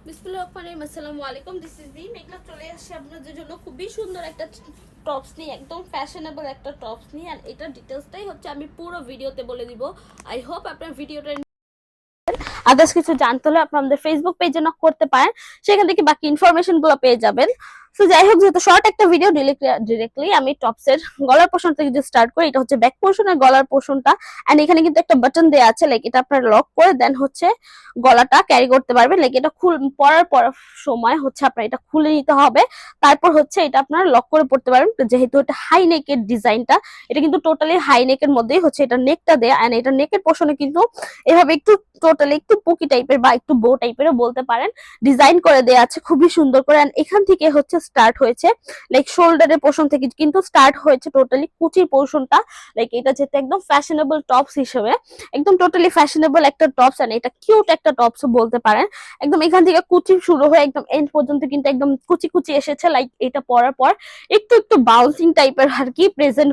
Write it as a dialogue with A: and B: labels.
A: বিসমিল্লাহির রহমানির রহিম। আসসালামু আলাইকুম। দিস ইজ দি মেঘলা, চলে আসছে আপনাদের জন্য খুবই সুন্দর একটা টপস নিয়ে, একদম ফ্যাশনেবল একটা টপস নিয়ে। আর এটার ডিটেলসটাই হচ্ছে আমি পুরো ভিডিওতে বলে দিব। আই হোপ আপনার ভিডিওটা আদার্স কিছু জানতে হলে আপনি আমাদের ফেসবুক পেজে নক করতে পারেন, সেখান থেকে বাকি ইনফরমেশন গুলো পেয়ে যাবেন। তো যাই হোক, যেহেতু শর্ট একটা ভিডিও, ডিরেক্টলি আমি টপসের গলার পোর্শন থেকে যদি স্টার্ট করি, এটা হচ্ছে ব্যাক পোর্শনের গলার পোর্শনটা। এন্ড এখানে কিন্তু একটা বাটন দেওয়া আছে, লাইক এটা আপনার লক করে দেন হচ্ছে গলাটা ক্যারি করতে পারবেন। লাইক এটা পরার পর সময় হচ্ছে আপনার এটা খুলে নিতে হবে, তারপর হচ্ছে এটা আপনার লক করে পড়তে পারবেন। যেহেতু এটা হাই নেকের ডিজাইনটা, এটা কিন্তু টোটালি হাই নেকের মধ্যেই হচ্ছে এটা নেকটা দেয়া। এন্ড এটা নেকের পোর্শনে কিন্তু এভাবে একটু টোটালি একটু পুকি টাইপের বা একটু বো টাইপেরও বলতে পারেন, ডিজাইন করে দেয়া আছে খুবই সুন্দর করে। এন্ড এখান থেকে হচ্ছে স্টার্ট হয়েছে, লাইক শোল্ডারের পোর্শন থেকে কিন্তু স্টার্ট হয়েছে টোটালি কুচির পোর্শনটা। লাইক এটা যেটা একদম ফ্যাশনেবল টপস হিসেবে, একদম টোটালি ফ্যাশনেবল একটা টপস। এন্ড এটা কিউট একটা টপস বলতে পারেন। একদম এখান থেকে কুচি শুরু হয়ে একদম এন্ড পর্যন্ত কিন্তু একদম কুচি কুচি এসেছে। লাইক এটা পরার পর একটু একটু বাউন্সিং টাইপের আর কি প্রেজেন্ট